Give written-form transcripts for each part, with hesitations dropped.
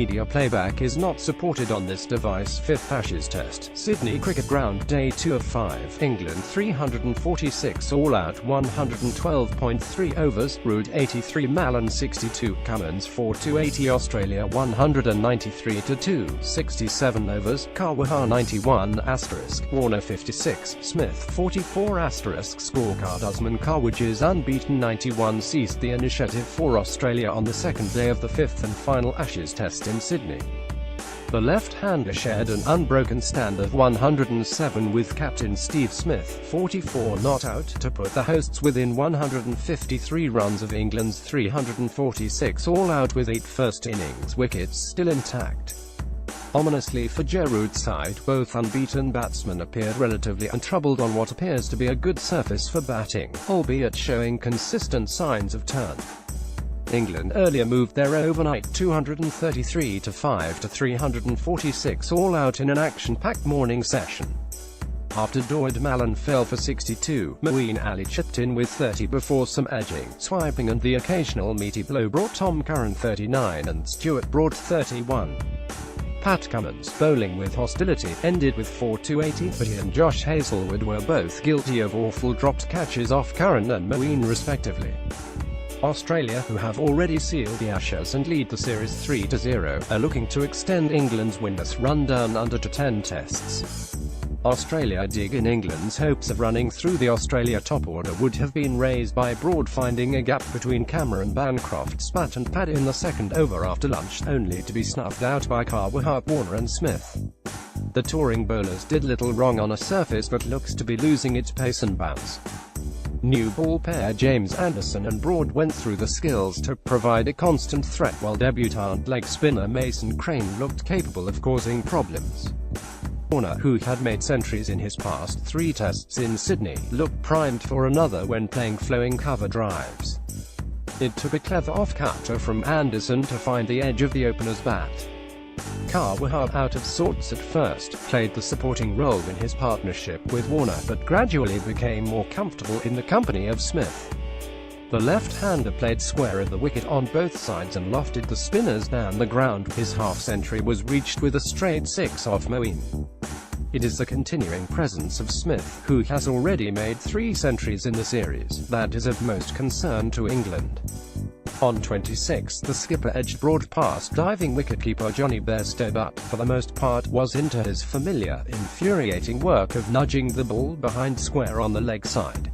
media playback is not supported on this device. 5th Ashes Test, Sydney Cricket Ground, Day 2 of 5. England 346 all out, 112.3 overs, Root 83, Mallon 62, Cummins 4-80, Australia 193-2, 67 overs, Khawaja 91, Warner 56, Smith 44 scorecard. Usman Khawaja's unbeaten 91 seized the initiative for Australia on the second day of the 5th and final Ashes Test in Sydney. The left-hander shared an unbroken stand of 107 with captain Steve Smith, 44 not out, to put the hosts within 153 runs of England's 346 all-out with 8 first-innings wickets still intact. Ominously for Joe Root's side, both unbeaten batsmen appeared relatively untroubled on what appears to be a good surface for batting, albeit showing consistent signs of turn. England earlier moved their overnight 233-5 to 346 all out in an action-packed morning session. After Dawood Mallon fell for 62, Moeen Ali chipped in with 30 before some edging, swiping and the occasional meaty blow brought Tom Curran 39 and Stewart Broad 31. Pat Cummins, bowling with hostility, ended with 4-80, but he and Josh Hazlewood were both guilty of awful dropped catches off Curran and Moeen respectively. Australia, who have already sealed the Ashes and lead the series 3-0, are looking to extend England's winless run down under to 10 tests. Australia dig in. England's hopes of running through the Australia top order would have been raised by Broad finding a gap between Cameron Bancroft's bat and pad in the second over after lunch, only to be snuffed out by Khawaja, Warner and Smith. The touring bowlers did little wrong on a surface that looks to be losing its pace and bounce. New ball pair James Anderson and Broad went through the skills to provide a constant threat, while debutant leg spinner Mason Crane looked capable of causing problems. Warner, who had made centuries in his past 3 tests in Sydney, looked primed for another when playing flowing cover drives. It took a clever off-cutter from Anderson to find the edge of the opener's bat. Khawaja, out of sorts at first, played the supporting role in his partnership with Warner, but gradually became more comfortable in the company of Smith. The left-hander played square at the wicket on both sides and lofted the spinners down the ground. His half-century was reached with a straight 6 off Moeen. It is the continuing presence of Smith, who has already made 3 centuries in the series, that is of most concern to England. On 26, the skipper edged Broad past diving wicketkeeper Johnny Bairstow, but, for the most part, was into his familiar, infuriating work of nudging the ball behind square on the leg side.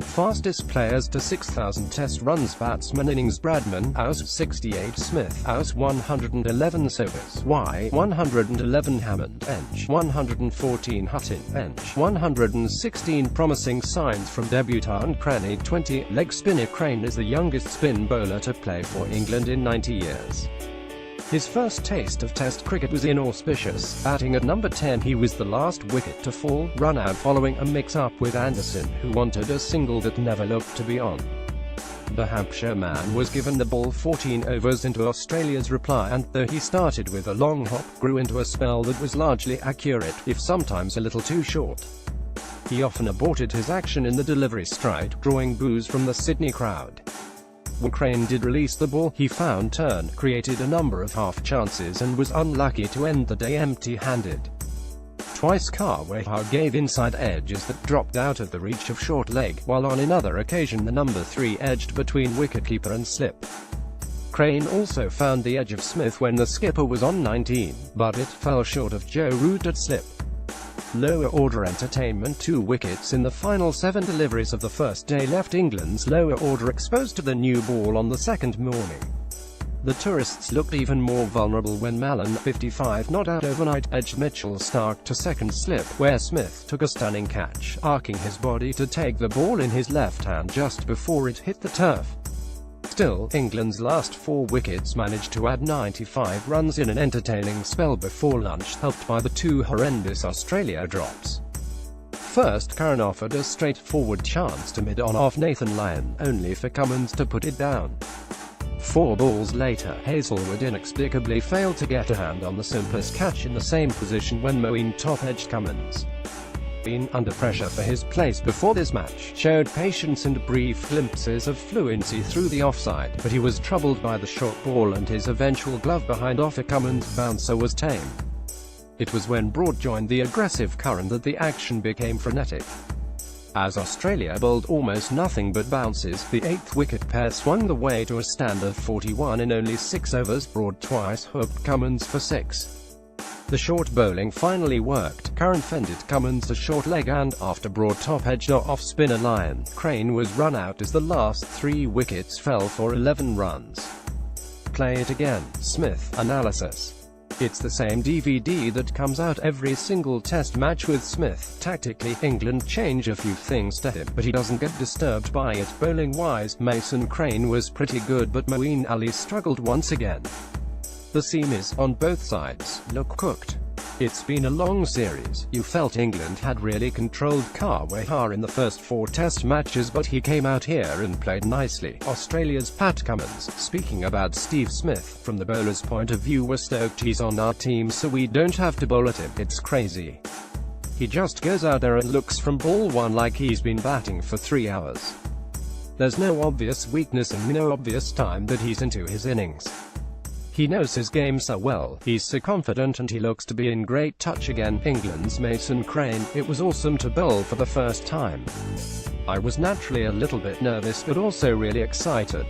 Fastest players to 6,000 test runs: batsman innings Bradman, aus 68, Smith, aus 111, Sobers, Y 111, Hammond, bench 114, Hutton, bench 116. Promising signs from debutant Crane, 20, leg spinner Crane is the youngest spin bowler to play for England in 90 years. His first taste of Test cricket was inauspicious. Batting at number 10, he was the last wicket to fall, run out following a mix-up with Anderson, who wanted a single that never looked to be on. The Hampshire man was given the ball 14 overs into Australia's reply, and, though he started with a long hop, grew into a spell that was largely accurate, if sometimes a little too short. He often aborted his action in the delivery stride, drawing boos from the Sydney crowd. When Crane did release the ball, he found turn, created a number of half-chances and was unlucky to end the day empty-handed. Twice Khawaja gave inside edges that dropped out of the reach of short leg, while on another occasion the number 3 edged between wicketkeeper and slip. Crane also found the edge of Smith when the skipper was on 19, but it fell short of Joe Root at slip. Lower order entertainment: 2 wickets in the final 7 deliveries of the first day left England's lower order exposed to the new ball on the second morning. The tourists looked even more vulnerable when Mallon, 55, not out overnight, edged Mitchell Starc to second slip, where Smith took a stunning catch, arcing his body to take the ball in his left hand just before it hit the turf. Still, England's last 4 wickets managed to add 95 runs in an entertaining spell before lunch, helped by the 2 horrendous Australia drops. First, Curran offered a straightforward chance to mid-on off Nathan Lyon, only for Cummins to put it down. 4 balls later, Hazlewood inexplicably failed to get a hand on the simplest catch in the same position when Moeen top-edged Cummins. been under pressure for his place before this match, showed patience and brief glimpses of fluency through the offside, but he was troubled by the short ball and his eventual glove behind offer Cummins' bouncer was tame. It was when Broad joined the aggressive current that the action became frenetic. As Australia bowled almost nothing but bounces, the 8th wicket pair swung the way to a stand of 41 in only 6 overs. Broad twice hooked Cummins for 6. The short bowling finally worked. Curran fended Cummins a short leg and, after Broad top-edged off spinner Lyon, Crane was run out as the last 3 wickets fell for 11 runs. Play it again. Smith. Analysis. It's the same DVD that comes out every single test match with Smith. Tactically, England change a few things to him, but he doesn't get disturbed by it. Bowling-wise, Mason Crane was pretty good but Moeen Ali struggled once again. The seamers, on both sides, look cooked. It's been a long series. You felt England had really controlled Khawaja in the first 4 test matches, but he came out here and played nicely. Australia's Pat Cummins, speaking about Steve Smith, from the bowler's point of view, we're stoked he's on our team so we don't have to bowl at him. It's crazy. He just goes out there and looks from ball 1 like he's been batting for 3 hours. There's no obvious weakness and no obvious time that he's into his innings. He knows his game so well, he's so confident and he looks to be in great touch again. England's Mason Crane. It was awesome to bowl for the first time. I was naturally a little bit nervous but also really excited.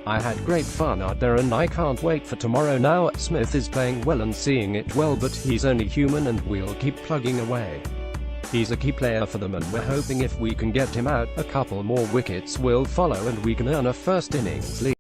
I had great fun out there and I can't wait for tomorrow now. Smith is playing well and seeing it well, but he's only human and we'll keep plugging away. He's a key player for them and we're hoping if we can get him out, a couple more wickets will follow and we can earn a first innings lead.